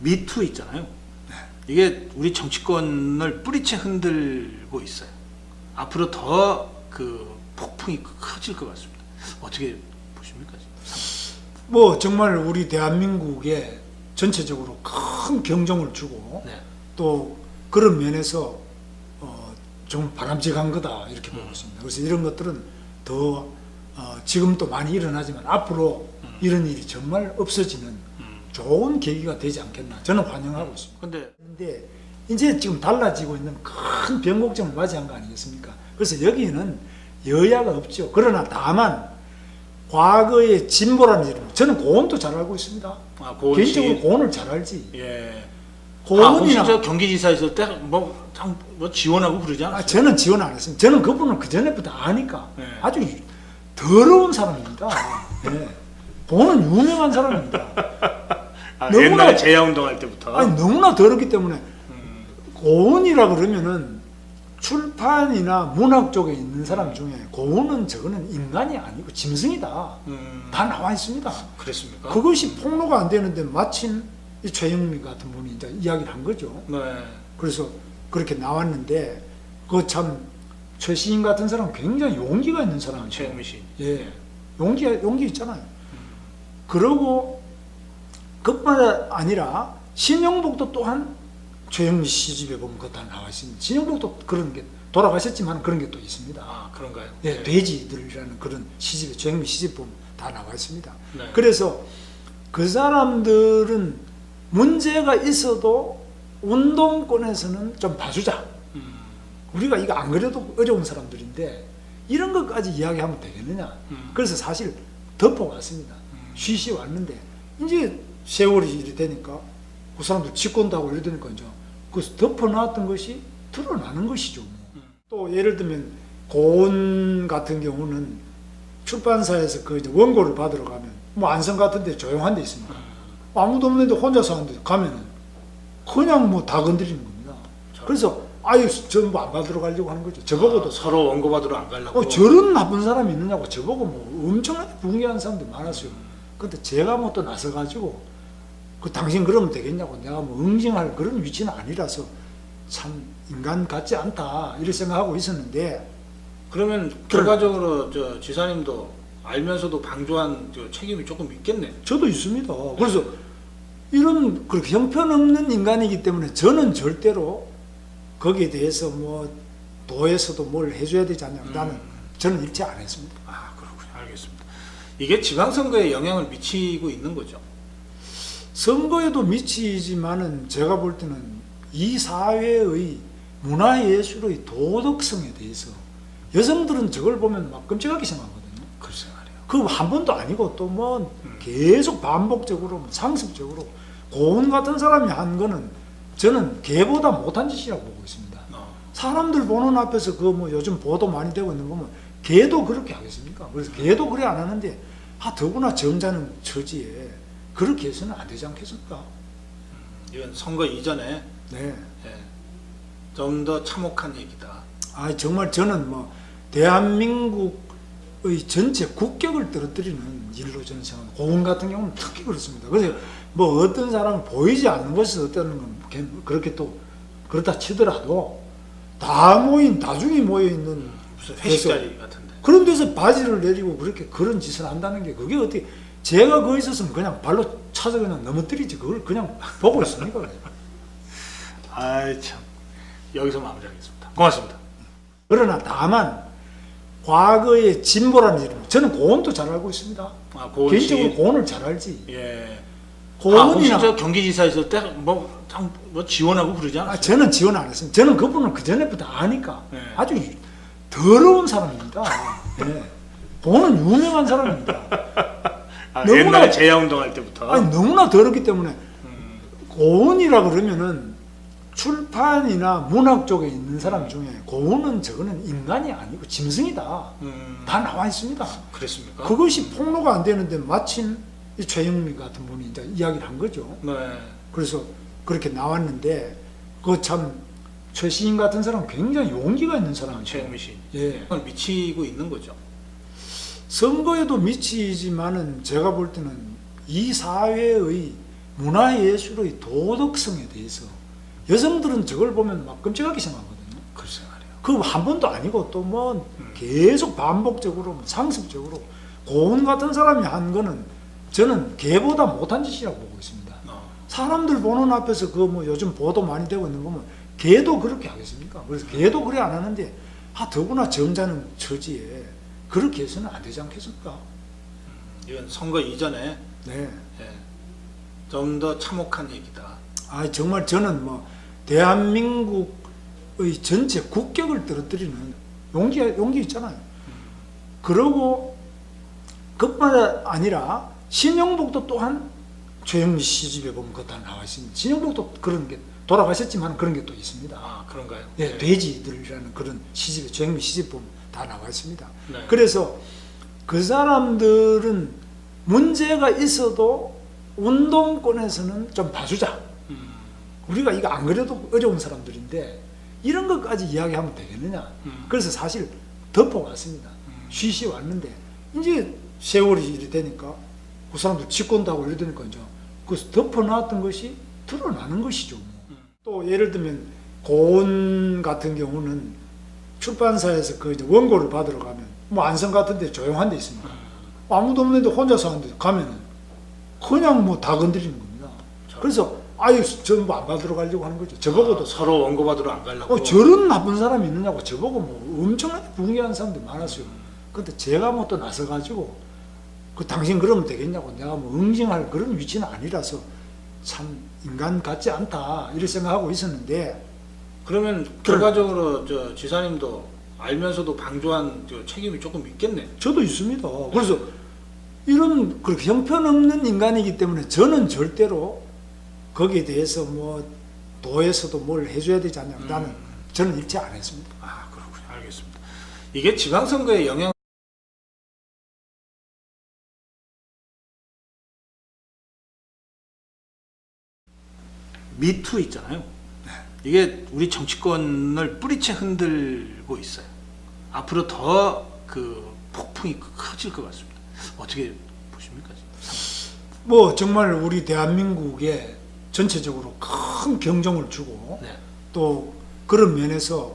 미투 있잖아요. 이게 우리 정치권을 뿌리채 흔들고 있어요. 앞으로 더 그 폭풍이 커질 것 같습니다. 어떻게 보십니까? 뭐 정말 우리 대한민국에 전체적으로 큰 경종을 주고 네. 또 그런 면에서 좀 바람직한 거다 이렇게 보고 있습니다. 그래서 이런 것들은 더 지금 또 많이 일어나지만 앞으로 이런 일이 정말 없어지는 좋은 계기가 되지 않겠나 저는 환영하고 있습니다. 근데 이제 지금 달라지고 있는 큰 변곡점을 맞이한 거 아니겠습니까? 그래서 여기는 여야가 없죠. 그러나 다만 과거의 진보라는 이름, 저는 고은도 잘 알고 있습니다. 고은 개인적으로 씨. 고은을 잘 알지. 예. 고은이나 혹시 저 경기지사 있을 때 뭐 지원하고 그러지 않았어요? 저는 지원 안 했습니다. 저는 그분은 그 전에부터 아니까 네. 아주 더러운 사람입니다. 네. 고은은 유명한 사람입니다. 너무나- 옛날에 재야운동 할 때부터. 아니 너무나 더럽기 때문에 고은이라 그러면은 출판이나 문학 쪽에 있는 사람 중에 고은은 저거는 인간이 아니고 짐승이다. 다 나와 있습니다. 그랬습니까? 그것이 폭로가 안 되는데 마침 이 최영미 같은 분이 이제 이야기를 한 거죠. 네. 그래서 그렇게 나왔는데 그 참 최시인 같은 사람은 굉장히 용기가 있는 사람이죠. 최영미 씨. 예, 용기 있잖아요. 그러고 그뿐만 아니라 신영복도 또한 최영미 시집에 보면 그거 다 나와 있습니다. 신영복도 그런 게 돌아가셨지만 그런 게 또 있습니다. 아, 그런가요? 네, 돼지들이라는 그런 시집에 최영미 시집 보면 다 나와 있습니다. 네. 그래서 그 사람들은 문제가 있어도 운동권에서는 좀 봐주자. 우리가 이거 안 그래도 어려운 사람들인데 이런 것까지 이야기하면 되겠느냐. 그래서 사실 덮어왔습니다. 쉬쉬 왔는데 이제 세월이 이래 되니까 그 사람들 집권도 하고 이래 되니까 이제 그 덮어놨던 것이 드러나는 것이죠. 또 예를 들면 고은 같은 경우는 출판사에서 그 이제 원고를 받으러 가면 뭐 안성 같은 데 조용한 데 있습니까? 아무도 없는데 혼자 사는데 가면은 그냥 뭐 다 건드리는 겁니다. 그래서 아유 전부 안 받으러 가려고 하는 거죠. 저보고도 서로 원고 받으러 안 가려고. 저런 나쁜 사람이 있느냐고 저보고 뭐 엄청나게 붕괴하는 사람들 많았어요. 근데 제가 뭐 또 나서가지고 그 당신 그러면 되겠냐고 내가 뭐 응징할 그런 위치는 아니라서 참 인간 같지 않다 이렇게 생각하고 있었는데 그러면 결과적으로 저 지사님도 알면서도 방조한 저 책임이 조금 있겠네. 저도 있습니다. 그래서 이런 그렇게 형편없는 인간이기 때문에 저는 절대로 거기에 대해서 뭐 도에서도 뭘 해줘야 되지 않냐. 저는 일체 안 했습니다. 아, 그렇군요. 알겠습니다. 이게 지방선거에 영향을 미치고 있는 거죠. 선거에도 미치지만은 제가 볼 때는 이 사회의 문화예술의 도덕성에 대해서 여성들은 저걸 보면 막 끔찍하게 생각하거든요. 글쎄 말이에요. 그 한 번도 아니고 또 뭐 계속 반복적으로 상습적으로 고은 같은 사람이 한 거는 저는 개보다 못한 짓이라고 보고 있습니다. 사람들 보는 앞에서 그 뭐 요즘 보도 많이 되고 있는 거 보면 개도 그렇게 하겠습니까? 그래서 개도 그래 안 하는데 더구나 점잖은 처지에 그렇게 해서는 안 되지 않겠습니까? 이건 선거 이전에 네. 좀 더 참혹한 얘기다. 아 정말 저는 뭐 대한민국의 전체 국격을 떨어뜨리는 일로 저는 생각합니다. 고은 같은 경우는 특히 그렇습니다. 그래서 뭐 어떤 사람은 보이지 않는 것에서 어떤 건 그렇게 또 그렇다 치더라도 다중이 모여 있는 무슨 회식 자리 같은데. 그런 데서 바지를 내리고 그렇게 그런 짓을 한다는 게 그게 어떻게 제가 거기 있었으면 그냥 발로 차서 그냥 넘어뜨리지 그걸 그냥 보고 있습니까? 아이 참. 여기서 마무리하겠습니다. 고맙습니다. 그러나 다만 과거의 진보라는 이름, 저는 고은도 잘 알고 있습니다. 고은 씨. 개인적으로 고은을 잘 알지. 예. 고은이나 혹시 저 경기지사 있을 때 뭐 지원하고 그러지 않았어요? 저는 지원 안 했습니다. 저는 그분은 그 전에부터 아니까 네. 아주 더러운 사람입니다. 네. 고은은 유명한 사람입니다. 너무나- 옛날에 재야운동 할 때부터. 아니 너무나 더럽기 때문에 고은이라 그러면은 출판이나 문학 쪽에 있는 사람 중에 고은은 저거는 인간이 아니고 짐승이다. 다 나와 있습니다. 그랬습니까? 그것이 폭로가 안 되는데 마침 이 최영미 같은 분이 이제 이야기를 한 거죠. 네. 그래서 그렇게 나왔는데 그 참 최시인 같은 사람은 굉장히 용기가 있는 사람이죠. 최영미 씨. 예. 그건 미치고 있는 거죠. 선거에도 미치지만은 제가 볼 때는 이 사회의 문화예술의 도덕성에 대해서 여성들은 저걸 보면 막 끔찍하게 생각하거든요. 글쎄 말이에요. 그 한 번도 아니고 또 뭐 계속 반복적으로 상습적으로 고은 같은 사람이 한 거는 저는 개보다 못한 짓이라고 보고 있습니다. 사람들 보는 앞에서 그 뭐 요즘 보도 많이 되고 있는 거면 개도 그렇게 하겠습니까? 그래서 개도 그래 안 하는데 더구나 점잖은 처지에 그렇게 해서는 안 되지 않겠습니까? 이건 선거 이전에 네. 좀 더 참혹한 얘기다. 정말 저는 뭐 대한민국의 전체 국격을 떨어뜨리는 용기 있잖아요. 그러고 그뿐만 아니라 신영복도 또한 최영미 시집에 보면 그거 다 나와 있습니다. 신영복도 그런 게 돌아가셨지만 그런 게 또 있습니다. 아, 그런가요? 네, 돼지들이라는 그런 시집에 최영미 시집 보면 다 나와 있습니다. 네. 그래서 그 사람들은 문제가 있어도 운동권에서는 좀 봐주자. 우리가 이거 안 그래도 어려운 사람들인데 이런 것까지 이야기하면 되겠느냐. 그래서 사실 덮어왔습니다. 쉬쉬 왔는데 이제 세월이 이래 되니까 그 사람들 집권다고 이래 되니까 이제 그 덮어놨던 것이 드러나는 것이죠. 또 예를 들면 고은 같은 경우는 출판사에서 그 이제 원고를 받으러 가면 뭐 안성 같은 데 조용한 데 있습니까? 아무도 없는데 혼자서 하는데 가면은 그냥 뭐 다 건드리는 겁니다. 그래서 전부 안 받으러 가려고 하는 거죠. 저보고도 서로 원고 받으러 안 가려고. 저런 나쁜 사람이 있느냐고 저보고 뭐 엄청나게 붕괴하는 사람들이 많았어요. 근데 제가 뭐 또 나서가지고 당신 그러면 되겠냐고 내가 뭐 응징할 그런 위치는 아니라서 참 인간 같지 않다 이렇게 생각하고 있었는데 그러면 결과적으로 저 지사님도 알면서도 방조한 책임이 조금 있겠네. 저도 있습니다. 그래서 이런 그 형편없는 인간이기 때문에 저는 절대로 거기에 대해서 뭐 도에서도 뭘 해줘야 되지 않냐. 저는 일체 안 했습니다. 아, 그렇군요. 알겠습니다. 이게 지방선거에 영향 미투 있잖아요. 이게 우리 정치권을 뿌리채 흔들고 있어요. 앞으로 더 그 폭풍이 커질 것 같습니다. 어떻게 보십니까? 뭐 정말 우리 대한민국에 전체적으로 큰 경종을 주고 네. 또 그런 면에서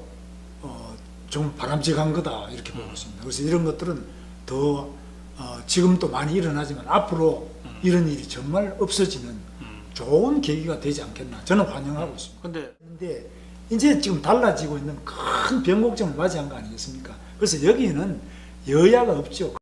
좀 바람직한 거다 이렇게 보고 있습니다. 그래서 이런 것들은 더 지금 또 많이 일어나지만 앞으로 이런 일이 정말 없어지는 좋은 계기가 되지 않겠나 저는 환영하고 있습니다. 그런데 이제 지금 달라지고 있는 큰 변곡점을 맞이한 거 아니겠습니까? 그래서 여기는 여야가 없죠.